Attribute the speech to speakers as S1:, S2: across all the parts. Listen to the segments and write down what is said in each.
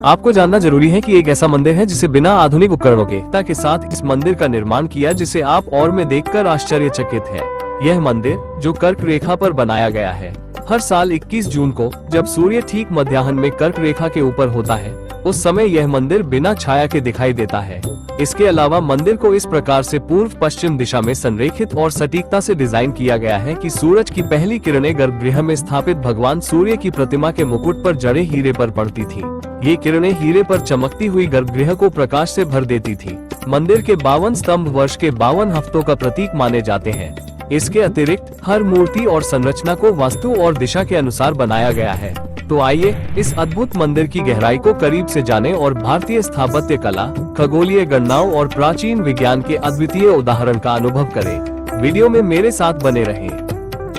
S1: आपको जानना जरूरी है कि एक ऐसा मंदिर है जिसे बिना आधुनिक उपकरणों के साथ इस मंदिर का निर्माण किया, जिसे आप और में देखकर आश्चर्यचकित है। यह मंदिर जो कर्क रेखा पर बनाया गया है। हर साल 21 जून को जब सूर्य ठीक मध्याह्न में कर्क रेखा के ऊपर होता है, उस समय यह मंदिर बिना छाया के दिखाई देता है। इसके अलावा मंदिर को इस प्रकार से पूर्व पश्चिम दिशा में संरेखित और सटीकता से डिजाइन किया गया है कि सूरज की पहली किरणें गर्भगृह में स्थापित भगवान सूर्य की प्रतिमा के मुकुट पर जड़े हीरे पर पड़ती थी। ये किरणें हीरे पर चमकती हुई गर्भगृह को प्रकाश से भर देती थी। मंदिर के 52 स्तंभ वर्ष के 52 हफ्तों का प्रतीक माने जाते हैं। इसके अतिरिक्त हर मूर्ति और संरचना को वास्तु और दिशा के अनुसार बनाया गया है। तो आइए इस अद्भुत मंदिर की गहराई को करीब से जानें और भारतीय स्थापत्य कला, खगोलीय गणनाओं और प्राचीन विज्ञान के अद्वितीय उदाहरण का अनुभव करें। वीडियो में मेरे साथ बने रहें।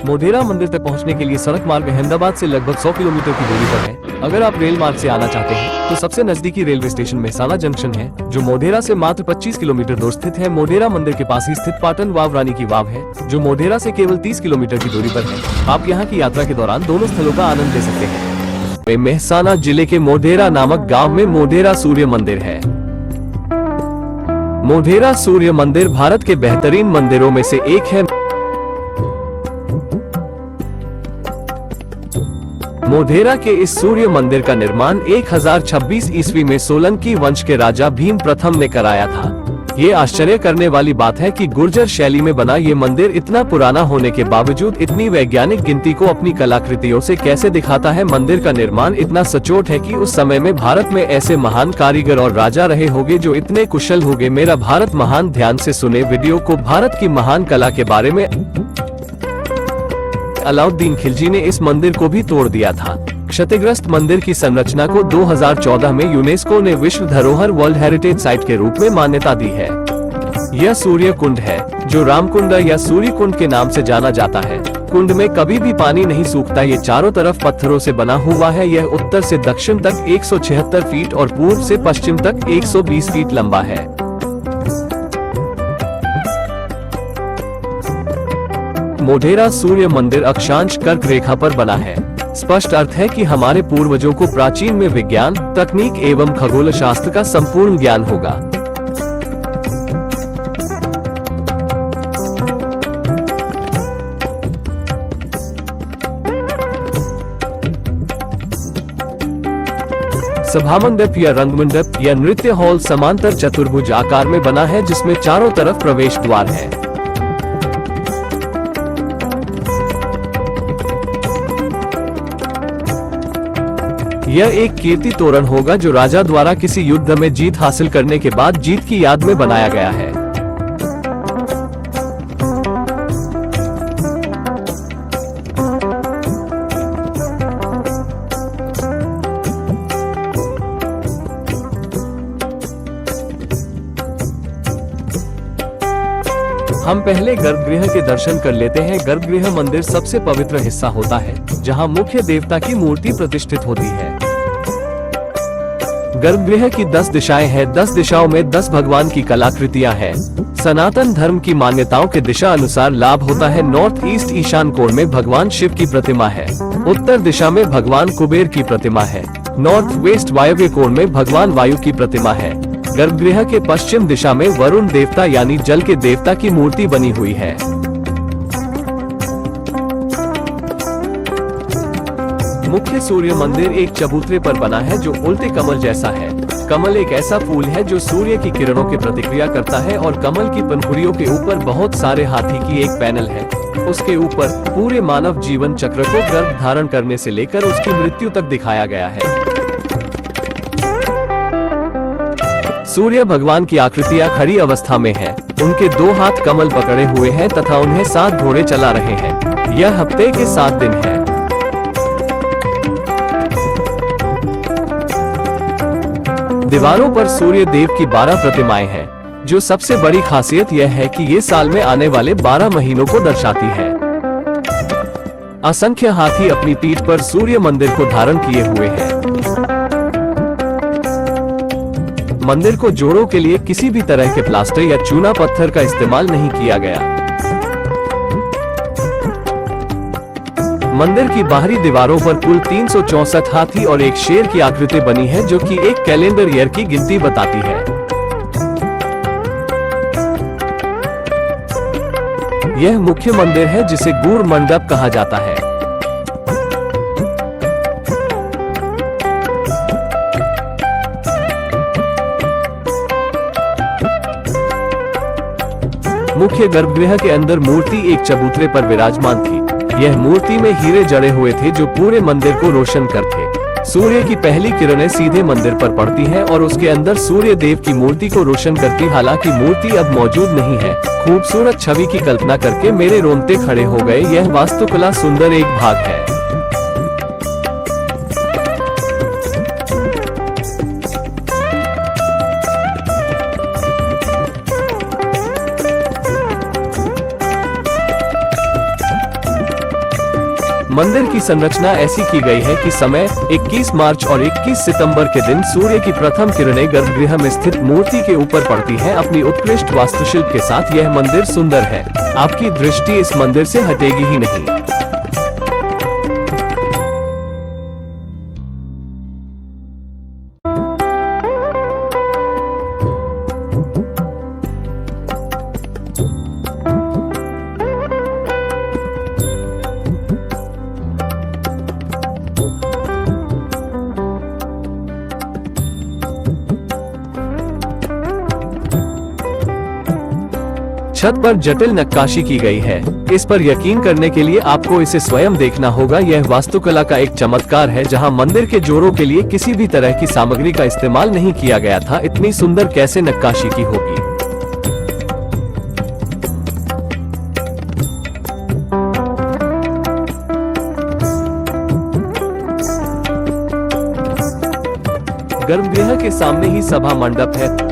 S1: मोढेरा मंदिर तक पहुंचने के लिए सड़क मार्ग अहमदाबाद से लगभग 100 किलोमीटर की दूरी पर है। अगर आप रेल मार्ग से आना चाहते हैं तो सबसे नजदीकी रेलवे स्टेशन मेहसाना जंक्शन है, जो मोढेरा से मात्र 25 किलोमीटर दूर स्थित है। मोढेरा मंदिर के पास ही स्थित पाटन वाव रानी की वाव है, जो मोढेरा से केवल 30 किलोमीटर की दूरी पर है। आप यहाँ की यात्रा के दौरान दोनों स्थलों का आनंद ले सकते हैं। मेहसाना जिले के मोढेरा नामक गाँव में मोढेरा सूर्य मंदिर है। मोढेरा सूर्य मंदिर भारत के बेहतरीन मंदिरों में से एक है। मोढेरा के इस सूर्य मंदिर का निर्माण 1026 ईस्वी में सोलंकी वंश के राजा भीम प्रथम ने कराया था। ये आश्चर्य करने वाली बात है कि गुर्जर शैली में बना ये मंदिर इतना पुराना होने के बावजूद इतनी वैज्ञानिक गिनती को अपनी कलाकृतियों से कैसे दिखाता है। मंदिर का निर्माण इतना सचोट है कि उस समय में भारत में ऐसे महान कारीगर और राजा रहे होंगे जो इतने कुशल होंगे। मेरा भारत महान, ध्यान से सुने वीडियो को। भारत की महान कला के बारे में अलाउद्दीन खिलजी ने इस मंदिर को भी तोड़ दिया था। क्षतिग्रस्त मंदिर की संरचना को 2014 में यूनेस्को ने विश्व धरोहर वर्ल्ड हेरिटेज साइट के रूप में मान्यता दी है। यह सूर्य कुंड है, जो रामकुंड या सूर्य कुंड के नाम से जाना जाता है। कुंड में कभी भी पानी नहीं सूखता। ये चारों तरफ पत्थरों से बना हुआ है। यह उत्तर से दक्षिण तक 176 फीट और पूर्व से पश्चिम तक 120 फीट लंबा है। मोढेरा सूर्य मंदिर अक्षांश कर्क रेखा पर बना है। स्पष्ट अर्थ है कि हमारे पूर्वजों को प्राचीन में विज्ञान, तकनीक एवं खगोल शास्त्र का संपूर्ण ज्ञान होगा। सभा मंडप या रंगमंडप या नृत्य हॉल समांतर चतुर्भुज आकार में बना है, जिसमें चारों तरफ प्रवेश द्वार है। यह एक कीर्ति तोरण होगा जो राजा द्वारा किसी युद्ध में जीत हासिल करने के बाद जीत की याद में बनाया गया है। हम पहले गर्भगृह के दर्शन कर लेते हैं। गर्भगृह मंदिर सबसे पवित्र हिस्सा होता है, जहां मुख्य देवता की मूर्ति प्रतिष्ठित होती है। गर्भगृह की 10 दिशाएं हैं। 10 दिशाओं में 10 भगवान की कलाकृतियां हैं। सनातन धर्म की मान्यताओं के दिशा अनुसार लाभ होता है। नॉर्थ ईस्ट ईशान कोण में भगवान शिव की प्रतिमा है। उत्तर दिशा में भगवान कुबेर की प्रतिमा है। नॉर्थ वेस्ट वायव्य कोण में भगवान वायु की प्रतिमा है। गर्भगृह के पश्चिम दिशा में वरुण देवता यानी जल के देवता की मूर्ति बनी हुई है। मुख्य सूर्य मंदिर एक चबूतरे पर बना है, जो उल्टे कमल जैसा है। कमल एक ऐसा फूल है जो सूर्य की किरणों की प्रतिक्रिया करता है, और कमल की पंखुड़ियों के ऊपर बहुत सारे हाथी की एक पैनल है। उसके ऊपर पूरे मानव जीवन चक्र को गर्भ धारण करने से लेकर उसकी मृत्यु तक दिखाया गया है। सूर्य भगवान की आकृतियां खड़ी अवस्था में है। उनके 2 हाथ कमल पकड़े हुए हैं तथा उन्हें 7 घोड़े चला रहे हैं। यह हफ्ते के 7 दिन है। दीवारों पर सूर्य देव की 12 प्रतिमाएं हैं। जो सबसे बड़ी खासियत यह है कि ये साल में आने वाले 12 महीनों को दर्शाती है। असंख्य हाथी अपनी पीठ पर सूर्य मंदिर को धारण किए हुए हैं। मंदिर को जोड़ों के लिए किसी भी तरह के प्लास्टर या चूना पत्थर का इस्तेमाल नहीं किया गया। मंदिर की बाहरी दीवारों पर कुल 364 हाथी और एक शेर की आकृति बनी है, जो कि एक कैलेंडर ईयर की गिनती बताती है। यह मुख्य मंदिर है जिसे गूढ़ मंडप कहा जाता है। मुख्य गर्भगृह के अंदर मूर्ति एक चबूतरे पर विराजमान थी। यह मूर्ति में हीरे जड़े हुए थे जो पूरे मंदिर को रोशन करते। सूर्य की पहली किरणें सीधे मंदिर पर पड़ती हैं और उसके अंदर सूर्य देव की मूर्ति को रोशन करती। हालांकि मूर्ति अब मौजूद नहीं है। खूबसूरत छवि की कल्पना करके मेरे रोंगटे खड़े हो गए। यह वास्तुकला सुंदर एक भाग है। मंदिर की संरचना ऐसी की गई है कि समय 21 मार्च और 21 सितंबर के दिन सूर्य की प्रथम किरणें गर्भगृह में स्थित मूर्ति के ऊपर पड़ती हैं। अपनी उत्कृष्ट वास्तुशिल्प के साथ यह मंदिर सुंदर है। आपकी दृष्टि इस मंदिर से हटेगी ही नहीं। छत पर जटिल नक्काशी की गई है। इस पर यकीन करने के लिए आपको इसे स्वयं देखना होगा। यह वास्तुकला का एक चमत्कार है, जहां मंदिर के जोड़ों के लिए किसी भी तरह की सामग्री का इस्तेमाल नहीं किया गया था। इतनी सुंदर कैसे नक्काशी की होगी। गर्भगृह के सामने ही सभा मंडप है।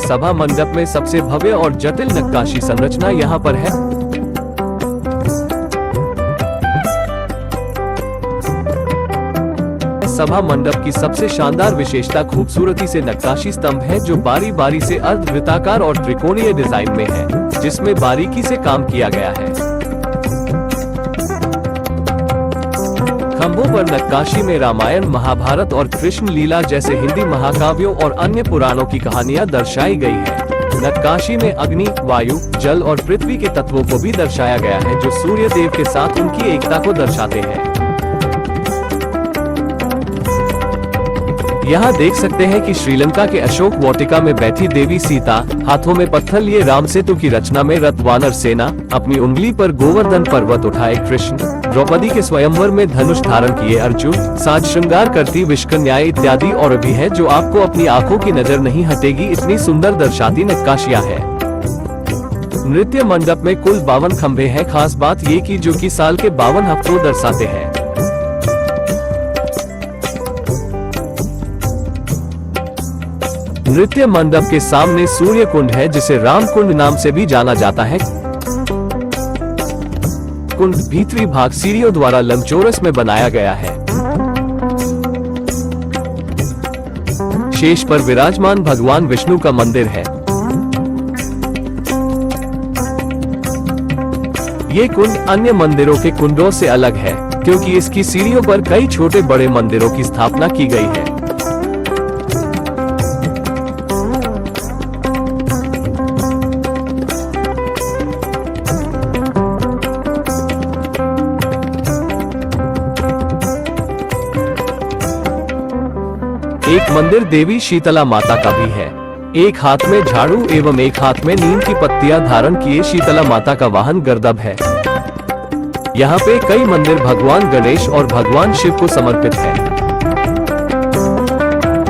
S1: सभा मंडप में सबसे भव्य और जटिल नक्काशी संरचना यहाँ पर है। सभा मंडप की सबसे शानदार विशेषता खूबसूरती से नक्काशी स्तंभ है, जो बारी बारी से अर्धवृत्ताकार और त्रिकोणीय डिजाइन में है, जिसमें बारीकी से काम किया गया है। खंभों पर नक्काशी में रामायण, महाभारत और कृष्ण लीला जैसे हिंदी महाकाव्यों और अन्य पुराणों की कहानियां दर्शाई गई है। नक्काशी में अग्नि, वायु, जल और पृथ्वी के तत्वों को भी दर्शाया गया है, जो सूर्य देव के साथ उनकी एकता को दर्शाते हैं। यहाँ देख सकते हैं कि श्रीलंका के अशोक वाटिका में बैठी देवी सीता, हाथों में पत्थर लिए राम सेतु की रचना में रथ वानर सेना, अपनी उंगली पर गोवर्धन पर्वत उठाए कृष्ण, द्रौपदी के स्वयंवर में धनुष धारण किए अर्जुन, साज श्रृंगार करती विष्कन्याएं इत्यादि और भी है, जो आपको अपनी आंखों की नजर नहीं हटेगी। इतनी सुंदर दर्शाती नक्काशियां है। नृत्य मंडप में कुल 52 खंभे हैं। खास बात ये की जो कि साल के 52 हफ्तों दर्शाते हैं। नृत्य मंडप के सामने सूर्य कुंड है, जिसे राम कुंड नाम से भी जाना जाता है। कुंड भीतरी भाग सीढ़ियों द्वारा लंबचौरस में बनाया गया है। शेष पर विराजमान भगवान विष्णु का मंदिर है। ये कुंड अन्य मंदिरों के कुंडों से अलग है, क्योंकि इसकी सीढ़ियों पर कई छोटे बड़े मंदिरों की स्थापना की गई है। एक मंदिर देवी शीतला माता का भी है। एक हाथ में झाड़ू एवं एक हाथ में नीम की पत्तियां धारण किए शीतला माता का वाहन गर्दभ है। यहाँ पे कई मंदिर भगवान गणेश और भगवान शिव को समर्पित है।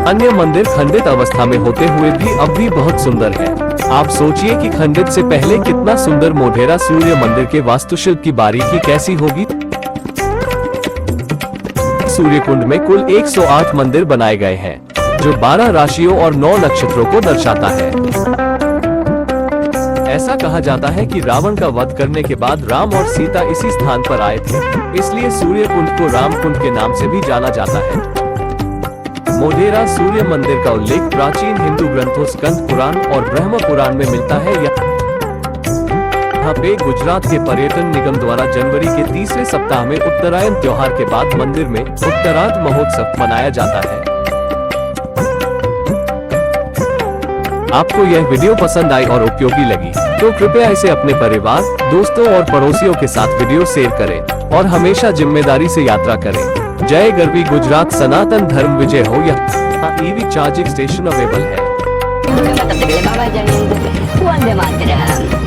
S1: अन्य मंदिर खंडित अवस्था में होते हुए भी अब भी बहुत सुंदर है। आप सोचिए कि खंडित से पहले कितना सुंदर मोढेरा सूर्य मंदिर के वास्तुशिल्प की बारीकी कैसी होगी। सूर्य कुंड में कुल 108 मंदिर बनाए गए हैं, जो 12 राशियों और 9 नक्षत्रों को दर्शाता है। ऐसा कहा जाता है कि रावण का वध करने के बाद राम और सीता इसी स्थान पर आए थे, इसलिए सूर्य कुंड को राम कुंड के नाम से भी जाना जाता है। मोढेरा सूर्य मंदिर का उल्लेख प्राचीन हिंदू ग्रंथों स्कंद पुराण और ब्रह्म पुराण में मिलता है। यहाँ पे गुजरात के पर्यटन निगम द्वारा जनवरी के तीसरे सप्ताह में उत्तरायण त्योहार के बाद मंदिर में उत्तरार्ध महोत्सव मनाया जाता है। आपको यह वीडियो पसंद आई और उपयोगी लगी तो कृपया इसे अपने परिवार, दोस्तों और पड़ोसियों के साथ वीडियो शेयर करें और हमेशा जिम्मेदारी से यात्रा करें। जय गरवी गुजरात, सनातन धर्म विजय हो। यह ईवी चार्जिंग स्टेशन अवेलेबल है।
S2: वंदे मातरम।